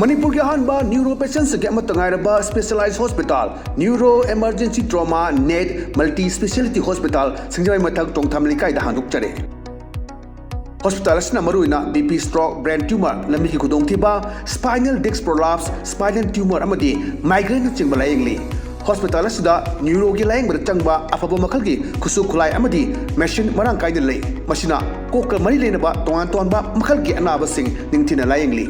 Manipur ki ahanba neuro patients ke amatangairaba specialized hospital neuro emergency trauma net multi speciality hospital singjai mathak tongtham likai da handuk chare hospital asna maruina BP stroke brain tumor lambi ki khudong thiba spinal disc prolapse spinal tumor amadi migraine chingba layengli hospital asida neuro ki layeng bar changba afaba makhal ki khusu khulai amadi machine marang kaida lei masina kokal mari lenaba tongan tonba makhal ki anaba sing ningthina layengli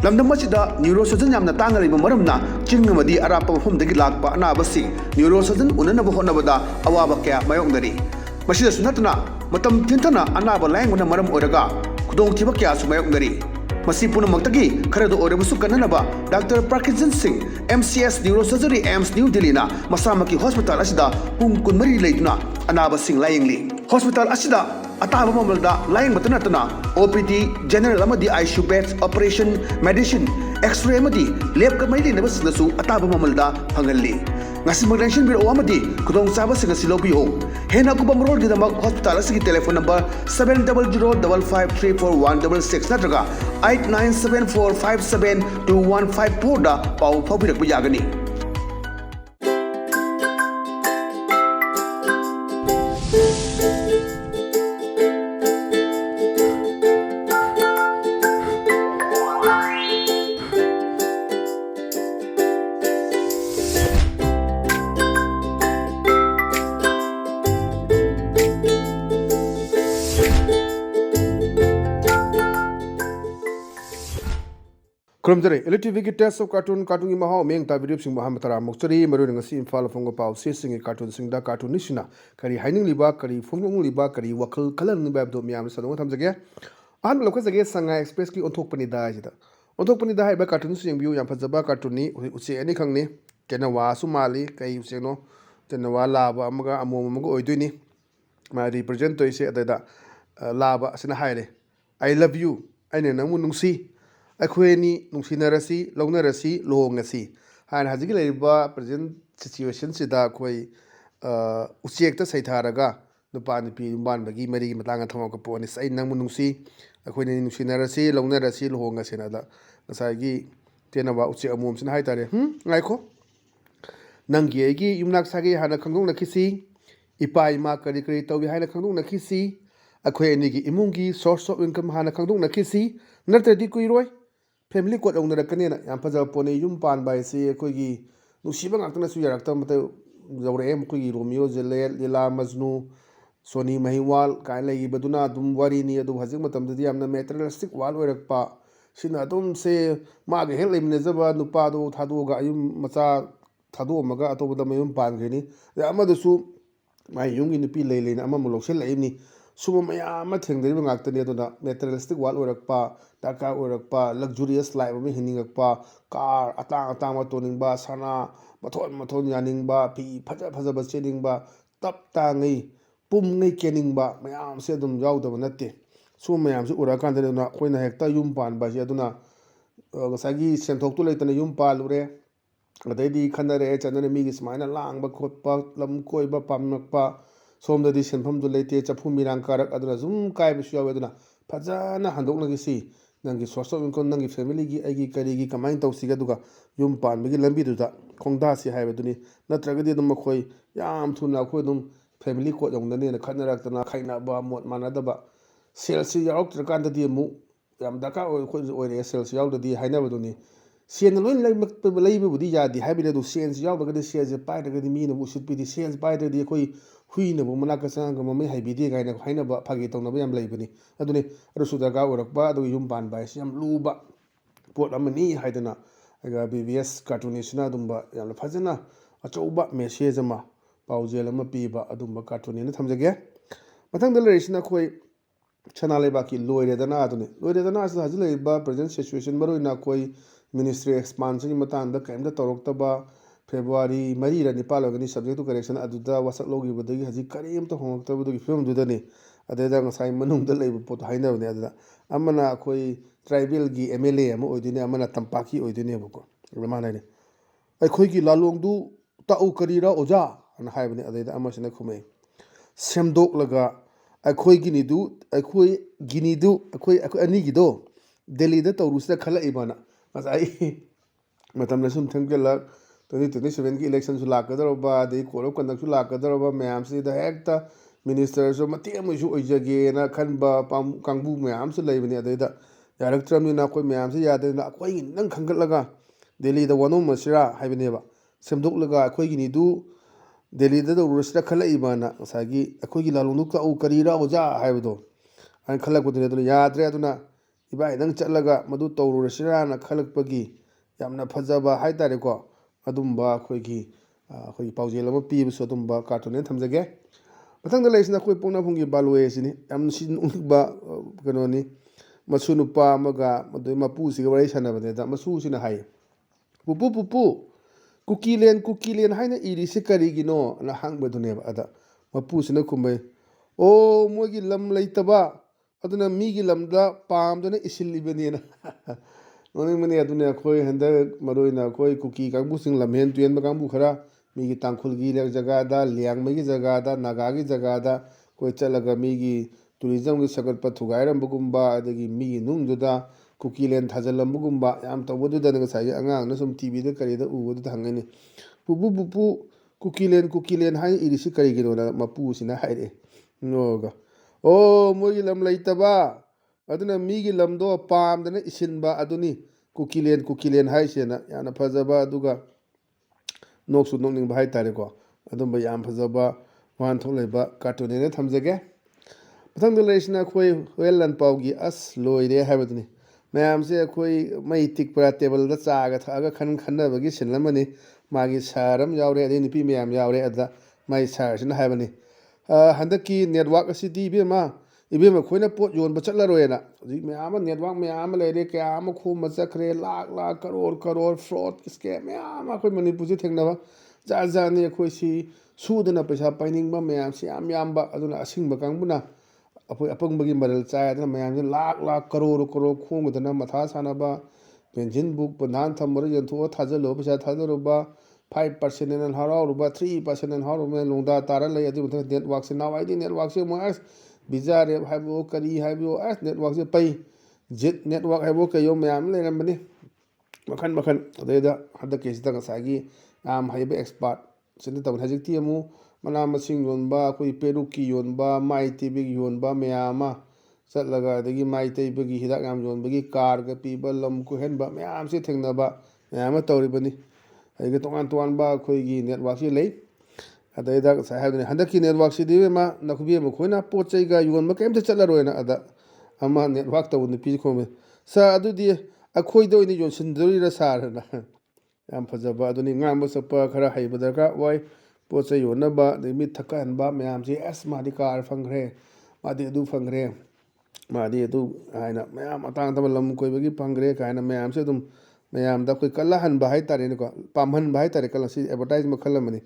lamdam masida neurosurgeon yamna tangariba maramna chingmadi arapa mafumdagi lakpa anaba sing neurosurgeon unanaba honabada awaba kya mayongdari masida sunatna matam tintana anaba layengna maram oraga khudong thiba kya su mayongdari masi punamakhtagi kharado orabusu kananaba Dr. Parkinson Singh MCS Neurosurgery AIMS New Delhi na masamaki hospital asida pung kunmari leituna anaba sing layengli hospital asida ataba mamalda layeng batana OPD general amadi ICU beds operation medicine x-ray amadi lab ka mai lena basnasu ataba mamalda phangalli ngasi magdenshin biro amadi kudong saba singa silobiyo hena kubam road gidamak hospital asigi telephone number 7005534166 natraga 8974572154 da pau phabirak yagani Kromjare ELITETV ki test of cartoon ki mahau meng ta video sing Muhammad Tara Mokchari maru ngasi imphal phong go pau se sing cartoon sing da cartoon nisina kari haining liba kari phonglong liba kari wakal kalan ni bab do miam sadong tham jage an lokha jage sanga express ki onthok pani da jida onthok pani da ba cartoon sing view yam phajaba cartoon ni uche ani khangni kenawa sumali kai uche no tenawa laba amaga amom oidoi ni ma represent to ise da laba asina haire I love you aine namu nungsi अखोनी नुसीनरसी लौनरसी लोंगसी हान हजिगी लेबा present situation सिदा अखोई उचेक्ता सैथारगा नुपा नुपी बानबगी मरी मतंग थमक पोनि सै नंगमु नुसी अखोनी नुसीनरसी लौनरसी लोंगसी नादा ngसागी तेनबा उचे अमोम सिन हाइतारे ngaiko नंगी एगी युमनाक सागे हाना खंगों नखिसी इपा इमा करी करी तौबी हाना खंगों नखिसी अखोई एनिगी इमुंगी सोर्स ऑफ इनकम हाना खंगों नखिसी नरतदी कुइरोय family code on the canina yampaza pony yum pan by say kogi nusiba actana suyarakta mata zaurem kogi romeo zelet lila maznu soni mahiwal kaila ibaduna dum wari ni adu hazing matam di amna materialistic wal orakpa sina dum se mage hel imnezaba nupa do thadu ga yum macha thadu maga atobuda mayum pan geni amadu mai yungi nupi leilena ama muloksel laimni सुबह मैं थेंगदरी ngakta ne dona materialistic wal orakpa taka orakpa luxurious life me hiningakpa car atang ma toningba sana mathon yaningba pi phaja ba cheningba tap tangai pum ngai keningba mayam se dum yaudaba natte su mayam su urakan de na khoina hekta yum pan ba je duna ngasagi senthok tu leitana yum palure adai khanare chanare mi gi smaina langba khotpa lam koiba pamnakpa somdadi senfam du leite chapu mirang karak aduna zum kai bisu aweduna phajana handokna gi si nangi source of income nangi family gi agi kari gi kamain tawsiga duga yum pan bi lambi du da khongda si haibaduni natraga di dum khoi yam thuna khoi dum family ko jongna ne khanara tana khaina ba mot manada ba sales yauk trakan di mu yam daka khoi ore sales yauk di haina baduni sen loin leibe budi jadi haibile du sales yauk daga di sales pai daga di mi no usut pi di sales pai daga di khoi हुईना मनका सांग mummy हाईबीदी गायना हाइना फागी तौनब याम लेबनी अदुने अरुसु दरगा ओरकबा अदु yum पान बाइस याम लुबा pot अमनी हाइदना अगा BBS कार्टूनिस्टना दुंबा याम फजना अचौबा message अमा पाउजेल अमा पीबा अदुंबा कार्टूनिना थमजगे मथंग दलरेसिना खोई छना लेबा की लोइरेदना अदुने लोइरेदना अस हजलेबा प्रेजेंट सिचुएशन मरोइना खोई मिनिस्ट्री एक्सपांशन की मतांदा कैमदा तौरक्तबा February mari ra nipal ogani subject to correction aduda wasak logi bodagi haji karim to hongta bodagi film dudani adeda ngasai manung da leibu pot haina ne adada amana khoi tribal gi MLA am oidine amana tampaki oidine boko ramana ne ai khoi gi lalong du ta u karira oja an haibani adeda amasina khumai semdok laga ai khoi gi ni du ai khoi ani gi do Delhi da tawrusda khala ibana Masai matam na sum thangkelak 2027 ki election su lakadoroba de code of conduct su lakadoroba mayam si the hekta minister so mati amu oijage na khanba kangbu mayam su leibani adeda yaraktam ni na koi mayam si yade na koi nang khangalaga Delhi da wano masira haibane ba semdok laga koi gi ni du Delhi da rusra khala ibana sagi koi gi lalunuk ta u karira oja haibado an khalak budine dun yadre aduna ibai nang chatlaga madu tawrurasira na khalakpagi yamna phajaba haitare ko adumba khoigi khoigi paujel ama pibusu adumba cartoon ne thamjage mathang da leisna khoi pongna phungi balwe sini yam sin unba kanoni masu nupa amaga madoi mapu siga wari sana bane da masu sina hai pupu pupu kukilen haina iri se kari gino na hangba dune ba ada mapu sina kumbai o mogi lam leitaba aduna migi lamda pamdana isilibani na noni mani aduna khoi handa maroina khoi kuki kangbu sing lamhen tuyen kangbu khara migi tangkhul gi lek jaga da liang megi jaga da naga gi jaga da koi chalaga migi tourism gi sagar pa thugairam bugumba adagi migi nungjuda kuki len thajalam bugumba yam tawdu da nga sai angang na sum tv da kari da u da hangani pupu pupu kuki len hai irisi kari gi na mapu sina haire noga oh mogi lam leitaba aduna migi lamdo pamdana isinba aduni kukilen haisena yana fajaba aduga noksu nokningba haitare ko adumba yam fajaba wan tholeba cartoon ne thamjage mathangda leisna khoi hoelan paugi as loire habaduni mayam se khoi mai tikpra table da chaga thaga khanna bagi sinlamani magi saram yaure ade nipi mayam yaure ada mai sar sin habani handaki network asidi bema ibema khoina pot yon bachatla roena mayam network mayam leire kya am khu machakre lakh crore fraud scam mayam khoi manipur ji thengna ja ne khoi si sudana paisa painingba mayam si yamba aduna asingba kangbuna apoi apangbagi maral chai adana mayam ji lakh crore khongudana matha sanaba pension book banan thambar yentho thajalo paisa thajaloba 5% and haruba 3% and haruba longda tara lay adu network se now id network se mo as bizarre haibo kari haibo as network se pai jet network haibo kayo mayam le rambani makhan adeda hada case da sagi am haibe expert sin ta hajikti amu mana masing yonba koi peruki yonba mai tv yonba mayama chatlaga adagi mai tv gi hidak yam yonbagi car ga piba lam ku henba mayam se thengnaba mayam tawribani aiga tongan ba khoigi network si lei adaida sahadni handaki network si diwe ma nakhubi ma khoina pochai ga yugon ma kemte chala roina ada ama network ta woni pi khome sa adudi akhoi do ni jonsin dori ra sar na yam phajaba aduni ngamba sapa khara haibada ka wai pochai yona ba de mi thakan ba mayam si as ma di kar phangre ma di du phangre ma di du aina mayam atang ta lam koi bagi phangre kaina mayam se dum mayam da koi kala han ba hai tare ne ko pamhan ba hai tare kala si advertise ma khala mani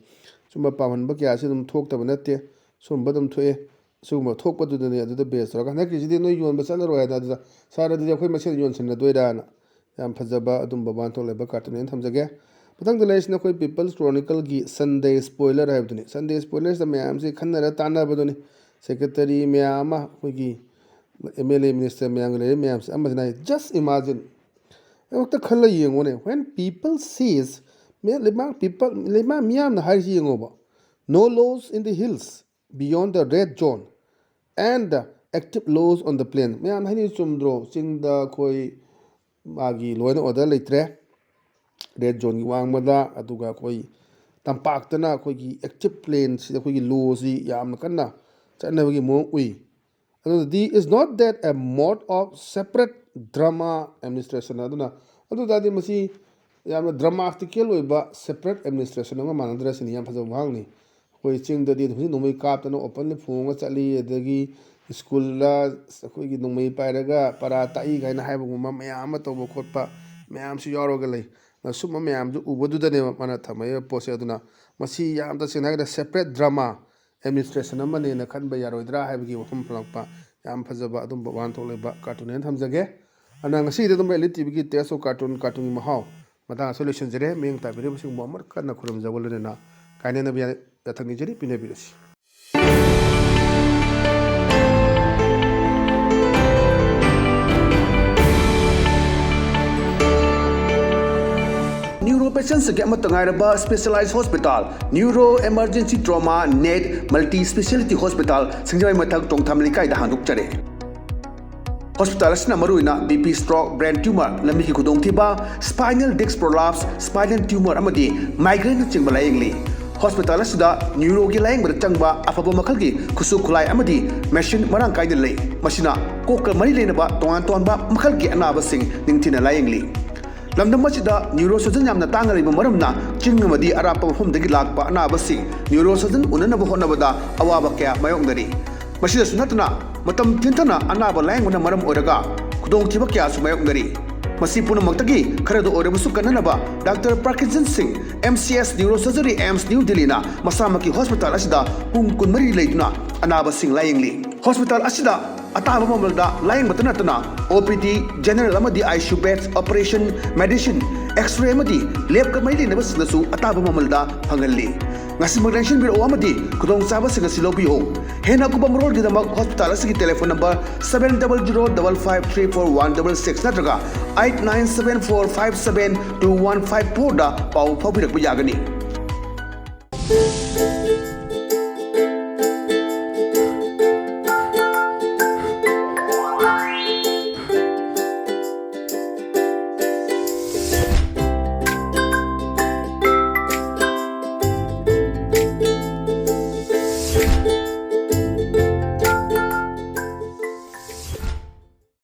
sumba pamhan ba kya si dum thok ta banate sumba dum thoe sumba thok pa du ne adu da base ra na ki si no yon ba sala ro ya da sara da khoi ma se yon sin na doida na yam phajaba adum ba ban thok le ba cartoon ne thamjage patang da leis na khoi people's chronicle gi sunday spoiler ha duni sunday spoilers da mayam se khanna ra tana ba duni secretary mayam khoi gi mla minister mayam le mayam se amajna just imagine when people sees lema miyam na har yengoba no laws in the hills beyond the red zone and active laws on the plain miyam hani chumdro chingda koi magi loina order leitre red zone gi wangmada aduga koi tampaktana koi gi active plain sida koi gi laws yi yam kanna chanabagi mo ui is not that a mode of separate drama administration aduna adudadi masi yamna dramatical oiba separate administration nga manandra sin yam phaja wangni koi ching dadi thusi nomai kap tano openly phonga chali adagi school la koi gi nomai pairaga para tai gaina haibu ma mayam to bo khotpa mayam su yoroga lei na suma mayam ju ubodu dane mana thamai pose aduna masi yam ta sinai da separate drama administration amane na khanba yaroidra haibagi wafum plakpa yam phajaba adum wan tholeba cartoon en thamjage ana ngasi de dum ELITETV gi teso cartoon mahau mata solution jere meng ta bire busing momar kana khurum jabol ne na kaine na biya thangni jeri pine birasi patients के specialise hospital neuro emergency trauma नेट multi speciality hospital सिंजवाई मथक टोंगथाम लिकाई हांदोकचरे hospital मरुना BP stroke brain tumour लंबी की खुदोंथीबा spinal disc prolapse spinal tumour migraine चिंब लायेंगली हॉस्पिटल न्यूरो की लायेंग चंबा अफब मखल की खुसु खुलाई मेशीन मरांग कायदे लई मसिना कोक मरी लेनबा तोंगान तोंबा मखल की अनाबसिंग निंगथिना लायेंगली लमदम neuro surgeon यामना तांगरिबा मरमना चिंगमदी Arap मफमदगी Lakpa अनाबसिंग neuro surgeon उननब होनबदा अवाबा क्या मायोंगदरी मसिदसु नतना मतम थिंथना अनाब लायेंगना मरम ओरगा खुदोंथिबा क्या सु मायोंगदरी मसी पुनमक्तगी खरदो ओरबसु कन्ननबा doctor Parkinson Singh MCS neuro surgery AIIMS new Delhi ना मसामकी हॉस्पिटल असिदा पुंग कुनमरी लेदुना अनाब सिंह लायेंगली हॉस्पिटल असिदा अताब ममलदा लायेंग मतनतना OPD general ICU beds operation medicine X-ray lab का मरी लेनबसु अताब ममलदा फंगली नासिमगनेशन बिरो अमदी खुदोंग चाबसिंग असि लौबियो हेना कुबा मरोलगिदमक हॉस्पिटल असि टेलीफोन नंबर 7005341666 नत्रगा 8974572154 दा पाउ फाउबिरक यागनी।